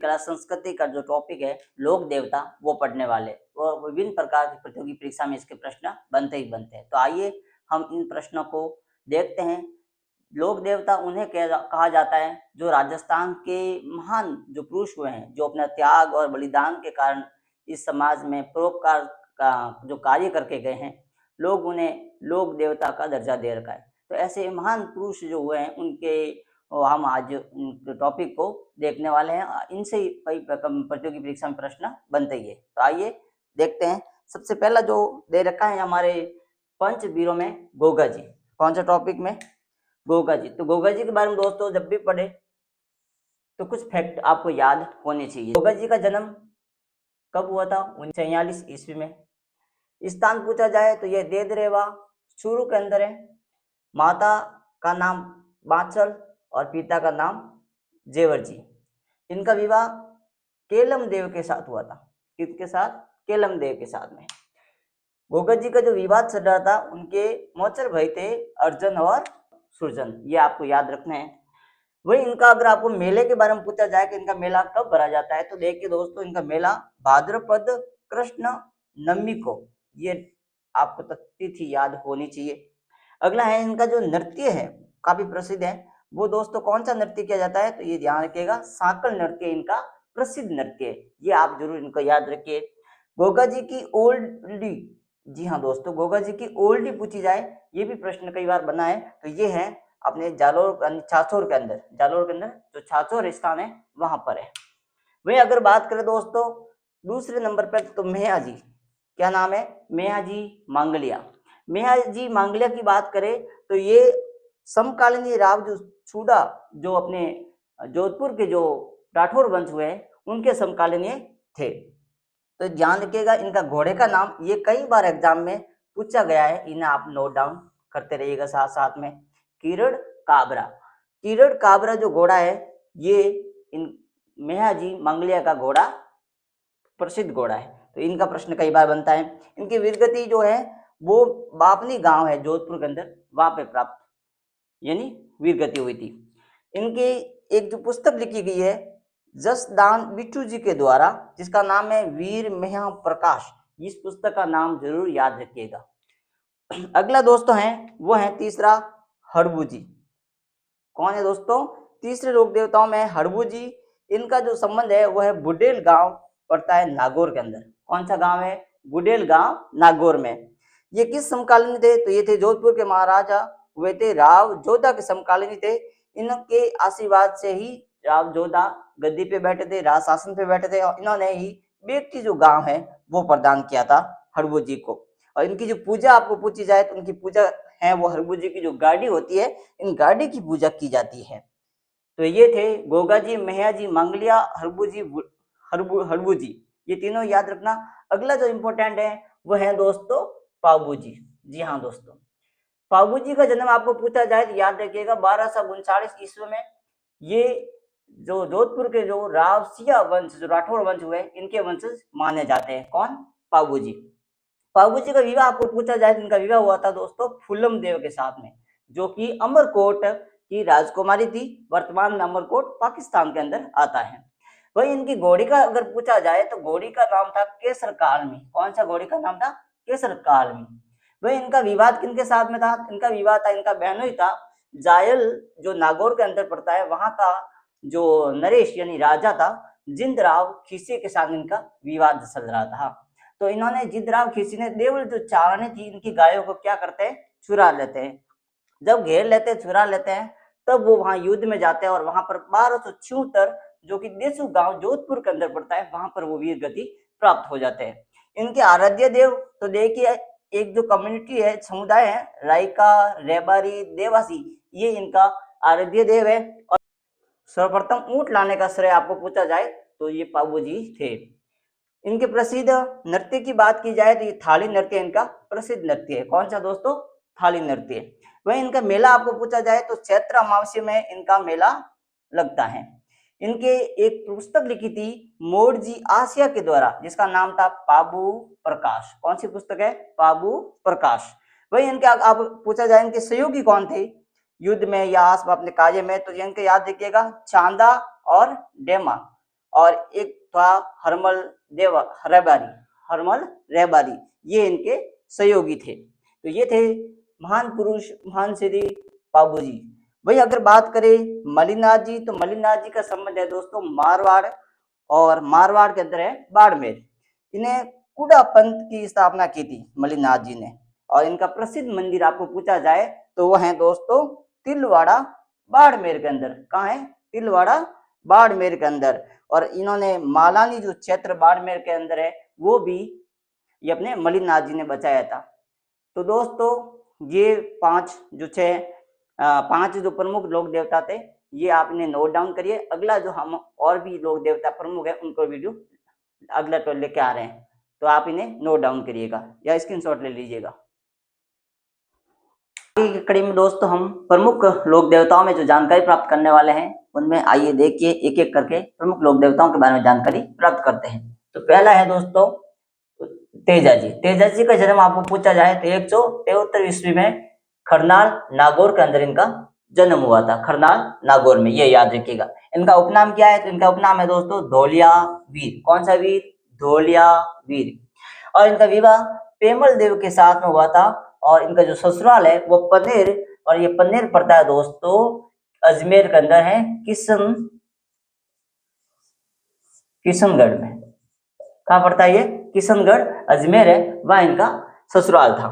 कला संस्कृति का जो टॉपिक है लोक देवता वो पढ़ने वाले और विभिन्न प्रकार की प्रतियोगी परीक्षा में इसके प्रश्न बनते ही बनते हैं। तो आइए हम इन प्रश्नों को देखते हैं। लोक देवता उन्हें कहा जाता है जो राजस्थान के महान जो पुरुष हुए हैं, जो अपना त्याग और बलिदान के कारण इस समाज में परोपकार का जो कार्य करके गए हैं, लोग उन्हें लोक देवता का दर्जा दे रखा है। तो ऐसे महान पुरुष जो हुए हैं उनके हम आज टॉपिक को देखने वाले हैं। इनसे ही कई प्रतियोगी परीक्षा में प्रश्न बनते ही है। तो आइए देखते हैं। सबसे पहला जो दे रखा है हमारे पंचवीरों में गोगा जी। कौन सा टॉपिक में? गोगा जी। तो गोगा जी के बारे में दोस्तों जब भी पढ़े तो कुछ फैक्ट आपको याद होने चाहिए। गोगा जी का जन्म कब हुआ था? 1946 ईस्वी में। स्थान पूछा जाए तो यह देदरेवा चूरू के अंदर है। माता का नाम बांचल और पिता का नाम जेवर जी। इनका विवाह केलम देव के साथ हुआ था। किसके साथ? केलम देव के साथ में। गोगा जी का जो विवाद चल रहा था, उनके मोचर भाई थे अर्जुन और सुरजन, ये आपको याद रखना है। वही इनका अगर आपको मेले के बारे में पूछा जाए कि इनका मेला कब भरा जाता है, तो देखिए दोस्तों इनका मेला भाद्रपद कृष्ण नवमी को, ये आपको तिथि याद होनी चाहिए। अगला है इनका जो नृत्य है काफी प्रसिद्ध है, वो दोस्तों कौन सा नृत्य किया जाता है? तो ये ध्यान रखिएगा, सांकल नृत्य इनका प्रसिद्ध नृत्य है, ये आप जरूर इनको याद रखिए। गोगा जी की ओल्डी, जी हाँ दोस्तों, गोगा जी की ओल्डी पूछी जाए, ये भी प्रश्न कई बार बना है, तो ये है अपने जालोर छाछोर के अंदर, जालोर के अंदर जो छाछोर स्थान है वहां पर है। वही अगर बात करें दोस्तों दूसरे नंबर पर, तो मेहा जी, क्या नाम है? मेहा जी मांगलिया। मेहा जी मांगलिया की बात करें तो ये समकालीन राव जो चूड़ा जो अपने जोधपुर के जो राठौर वंश हुए हैं उनके समकालीन थे। तो ध्यान रखिएगा इनका घोड़े का नाम, ये कई बार एग्जाम में पूछा गया है, इन्हें आप नोट डाउन करते रहिएगा साथ साथ में। किरण काबरा। किरण काबरा जो घोड़ा है ये इन मेहा जी मंगलिया का घोड़ा प्रसिद्ध घोड़ा है, तो इनका प्रश्न कई बार बनता है। इनकी वीरगति जो है वो बापनी गांव है जोधपुर के अंदर, वहां पे प्राप्त यानी वीरगति हुई थी। इनकी एक जो पुस्तक लिखी गई है जसदान बिट्टू जी के द्वारा, जिसका नाम है वीर मेहा प्रकाश, इस पुस्तक का नाम जरूर याद रखिएगा। अगला दोस्तों है वो है तीसरा हड़बू जी। कौन है दोस्तों? तीसरे लोक देवताओं में हड़बू जी। इनका जो संबंध है वो है बुडेल गांव पड़ता है नागौर के अंदर। कौन सा गांव है? बुडेल गांव नागौर में। ये किस समकालीन थे? तो ये थे जोधपुर के महाराजा हुए थे राव जोधा के समकालीन थे। इनके आशीर्वाद से ही राव जोधा गद्दी पे बैठे थे, राज शासन पे बैठे थे, और इन्होंने ही बेटी जो गांव है वो प्रदान किया था हड़बू जी को। और इनकी जो पूजा आपको पूछी जाए तो उनकी पूजा है वो हड़बू जी की जो गाड़ी होती है, इन गाड़ी की पूजा की जाती है। तो ये थे गोगा जी, मेहा जी, मंगलिया, हड़बू जी, हड़बू जी, ये तीनों याद रखना। अगला जो इम्पोर्टेंट है वो है दोस्तों पाबू जी। जी हाँ दोस्तों, पाबू जी का जन्म आपको पूछा जाए तो याद रखिएगा 1239 ईस्वी में। ये जो जोधपुर के जो रावसिया वंश जो राठौर वंश हुए इनके वंशज माने जाते हैं। कौन? पाबू जी। पाबू जी का विवाह आपको पूछा जाए तो इनका विवाह हुआ था दोस्तों फुल्लम देव के साथ में, जो कि अमरकोट की राजकुमारी थी। वर्तमान में अमरकोट पाकिस्तान के अंदर आता है। वही इनकी घोड़ी का अगर पूछा जाए तो घोड़ी का नाम था केसर कालमी। कौन सा घोड़ी का नाम था? केसर कालमी। वही इनका विवाद किनके साथ में था? इनका विवाद था, इनका बहनोई था जायल जो नागौर के अंदर पड़ता है, वहां का जो नरेश यानी राजा था जिंदराव खीसी के साथ इनका विवाद चल रहा था। तो इन्होंने जिंदराव खीसी ने देवल जो चारणे थी इनकी गायों को क्या करते हैं? चुरा लेते हैं। जब घेर लेते हैं, चुरा लेते हैं, तब वो वहां युद्ध में जाते हैं और वहां पर 1276 जो कि देसू गांव जोधपुर के अंदर पड़ता है, वहां पर वो वीर गति प्राप्त हो जाते हैं। इनके आराध्य देव तो देखिए एक जो कम्युनिटी है, समुदाय है, रायका, रेबारी, देवासी, ये इनका आराध्य देव है। और सर्वप्रथम ऊंट लाने का श्रेय आपको पूछा जाए तो ये पाबू जी थे। इनके प्रसिद्ध नृत्य की बात की जाए तो ये थाली नृत्य इनका प्रसिद्ध नृत्य है। कौन सा दोस्तों? थाली नृत्य। वही इनका मेला आपको पूछा जाए तो चैत्र अमावस्या में इनका मेला लगता है। इनके एक पुस्तक लिखी थी मोरजी आसिया के द्वारा, जिसका नाम था पाबू प्रकाश। कौन सी पुस्तक है? पाबू प्रकाश। वही इनके आप पूछा जाए इनके सहयोगी कौन थे युद्ध में या आस अपने कार्य में, तो इनके याद रखिएगा चांदा और डेमा। और एक था हरमल रेबारी, ये इनके सहयोगी थे। तो ये थे महान पुरुष, महान श्री बाबू जी। वही अगर बात करें मलिनाथ जी, तो मलिनाथ जी का संबंध है दोस्तों मारवाड़, और मारवाड़ के अंदर है बाड़मेर। इन्हें कुड़ा पंथ की स्थापना की थी मलिनाथ जी ने, और इनका प्रसिद्ध मंदिर आपको पूछा जाए तो वो है दोस्तों तिलवाड़ा बाड़मेर के अंदर। कहाँ है? तिलवाड़ा बाड़मेर के अंदर। और इन्होंने मालानी जो क्षेत्र बाड़मेर के अंदर है वो भी ये अपने मलिनाथ जी ने बचाया था। तो दोस्तों ये पांच जो प्रमुख लोक देवता थे ये आप इन्हें नोट डाउन करिए। अगला जो हम और भी लोक देवता प्रमुख है उनको वीडियो अगला तो लेके आ रहे हैं, तो आप इन्हें नोट डाउन करिएगा या स्क्रीनशॉट ले लीजिएगा। कड़ी में दोस्तों हम प्रमुख लोक देवताओं में जो जानकारी प्राप्त करने वाले हैं उनमें आइए देखिए एक एक करके प्रमुख लोक देवताओं के बारे में जानकारी प्राप्त करते हैं। तो पहला है दोस्तों तेजा जी। तेजा जी का जन्म आपको पूछा जाए तो 173 ईस्वी में खरनाल नागौर के अंदर इनका जन्म हुआ था। खरनाल नागौर में, ये याद रखिएगा। इनका उपनाम क्या है? तो इनका उपनाम है दोस्तों धोलिया वीर। कौन सा वीर? धोलिया वीर। और इनका विवाह पेमल देव के साथ में हुआ था। और इनका जो ससुराल है वो पनेर, और ये पनेर पड़ता है दोस्तों अजमेर के अंदर है, किशनगढ़ में। कहाँ पड़ता है ये? किशनगढ़ अजमेर है, वहां इनका ससुराल था।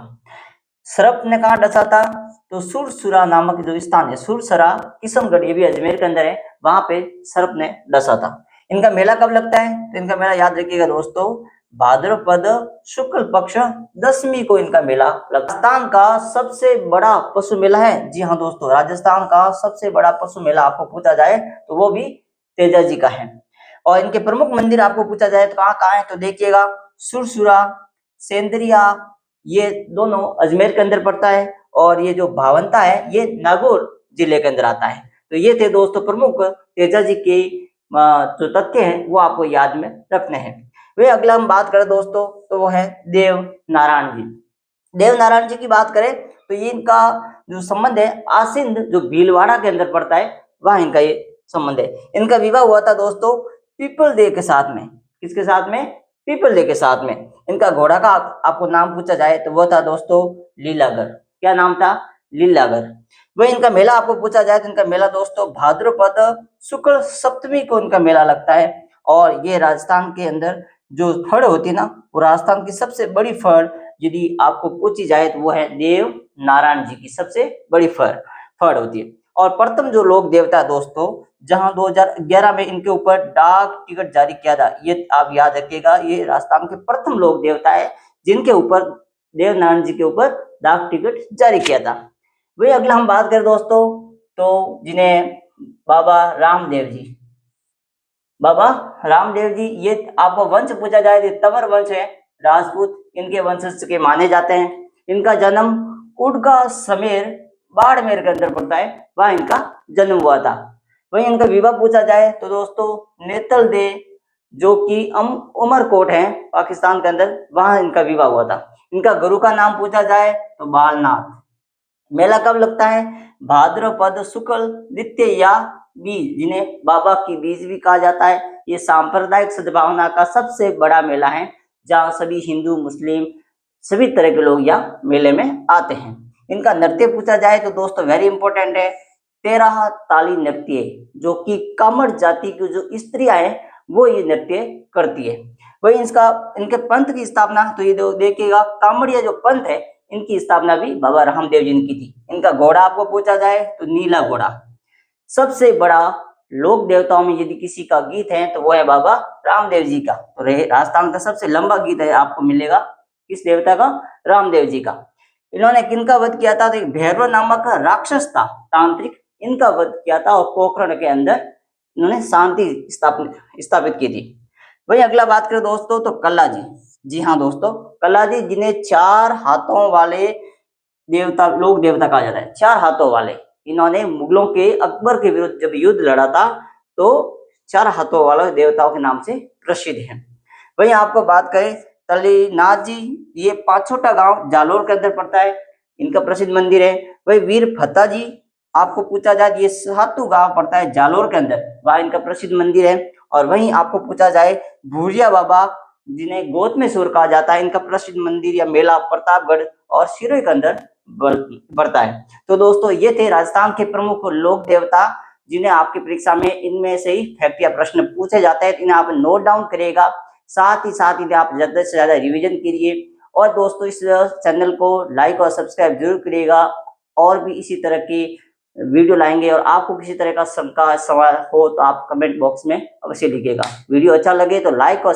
सर्प ने कहा डसा था? तो सुरसुरा नामक जो स्थान है, सुरसरा किशनगढ़, ये भी अजमेर के अंदर है, वहां पे सर्प ने डसा था। इनका मेला कब लगता है? तो इनका मेला याद रखिएगा दोस्तों भाद्रपद शुक्ल पक्ष 10वीं को इनका मेला लगता है। राजस्थान का सबसे बड़ा पशु मेला है, जी हाँ दोस्तों, राजस्थान का सबसे बड़ा पशु मेला आपको पूछा जाए तो वो भी तेजा जी का है। और इनके प्रमुख मंदिर आपको पूछा जाए तो कहाँ कहाँ है? तो देखिएगा सुरसुरा, सेंदरिया, ये दोनों अजमेर के अंदर पड़ता है, और ये जो भावंता है ये नागौर जिले के अंदर आता है। तो ये थे दोस्तों प्रमुख तेजा जी के जो तथ्य हैं वो आपको याद में रखने हैं। वे अगला हम बात करें दोस्तों तो वो है देव नारायण जी। देव नारायण जी की बात करें तो ये इनका जो संबंध है आसिंद जो भीलवाड़ा के अंदर पड़ता है वहां इनका ये संबंध है। इनका विवाह हुआ था दोस्तों पीपल देव के साथ में। किसके साथ में? पीपल देव के साथ में। इनका घोड़ा का आपको नाम पूछा जाए तो वो था दोस्तों लीलागर। क्या नाम था? लीलागर। वही इनका मेला आपको पूछा जाए तो इनका मेला दोस्तों भाद्रपद शुक्ल सप्तमी को इनका मेला लगता है। और ये राजस्थान के अंदर जो फड़ होती है ना, वो राजस्थान की सबसे बड़ी फड़ यदि आपको पूछी जाए तो वो है देव नारायण जी की सबसे बड़ी फड़ होती है। और प्रथम जो लोक देवता दोस्तों जहां 2011 में इनके ऊपर डाक टिकट जारी किया था, ये आप याद रखिएगा, ये राजस्थान के प्रथम लोक देवता है जिनके ऊपर देव नारायण जी के ऊपर डाक टिकट जारी किया था। वही अगला हम बात करें दोस्तों तो जिन्हें बाबा रामदेव जी, बाबा रामदेव जी, ये आपको वंश पूछा जाए तो तंवर वंश है, राजपूत इनके वंशज के माने जाते हैं। इनका जन्म उड़का समेर बाड़मेर के अंदर पड़ता है, वहां इनका जन्म हुआ था। वहीं इनका विवाह पूछा जाए तो दोस्तों नेतल दे जो कि उमरकोट है पाकिस्तान के अंदर, वहां इनका विवाह हुआ था। इनका गुरु का नाम पूछा जाए तो बालनाथ। मेला कब लगता है? भाद्रपद शुक्ल द्वितीया बीज, जिन्हें बाबा की बीज भी कहा जाता है। ये सांप्रदायिक सद्भावना का सबसे बड़ा मेला है जहाँ सभी हिंदू मुस्लिम सभी तरह के लोग यहाँ मेले में आते हैं। इनका नृत्य पूछा जाए तो दोस्तों वेरी इंपॉर्टेंट है 13 ताली नृत्य, जो कि कामड़ जाति की जो स्त्रियां हैं वो ये नृत्य करती है। वही इनके पंथ की स्थापना तो ये देखिएगा कामड़िया जो पंथ है इनकी स्थापना भी बाबा रामदेव जी की थी। इनका घोड़ा आपको पूछा जाए तो नीला घोड़ा। सबसे बड़ा लोक देवताओं में यदि किसी का गीत है तो वो है बाबा रामदेव जी का। तो राजस्थान का सबसे लंबा गीत है आपको मिलेगा किस देवता का? रामदेव जी का। इन्होंने किनका वध किया था? तो एक भैरव नामक राक्षस था तांत्रिक, इनका वध किया था और पोखरण के अंदर इन्होंने शांति स्थापित की थी। वही अगला बात करें दोस्तों तो कल्ला जी। जी हाँ दोस्तों, कल्ला जी जिन्हें 4 हाथों वाले देवता लोक देवता कहा जाता है, 4 हाथों वाले। इन्होंने मुगलों के अकबर के विरुद्ध जब युद्ध लड़ा था तो 4 हाथों वाले देवताओं के नाम से प्रसिद्ध है। वही आपको बात करें तलीनाथ जी, ये पाछोटा गांव जालोर के अंदर पड़ता है, इनका प्रसिद्ध मंदिर है। वही वीर फत्ता जी आपको पूछा जाए ये सातू गांव पड़ता है जालोर के अंदर, वहां इनका प्रसिद्ध मंदिर है। और वहीं आपको पूछा जाए भूरिया बाबा जिन्हें गौतमेश्वर कहा जाता है, इनका प्रसिद्ध मंदिर या मेला प्रतापगढ़ और सिरोही के अंदर बढ़ता है। तो दोस्तों ये थे राजस्थान के प्रमुख लोक देवता जिन्हें आपकी परीक्षा में इनमें से ही फैक्ट या प्रश्न पूछे जाते हैं, इन्हें आप नोट डाउन करिएगा। साथ ही इन्हें आप ज्यादा से ज्यादा रिवीजन करिए। और दोस्तों इस चैनल को लाइक और सब्सक्राइब जरूर करिएगा। और भी इसी तरह की वीडियो लाएंगे। और आपको किसी तरह का शंका सवाल हो तो आप कमेंट बॉक्स में अवश्य लिखिएगा। वीडियो अच्छा लगे तो लाइक और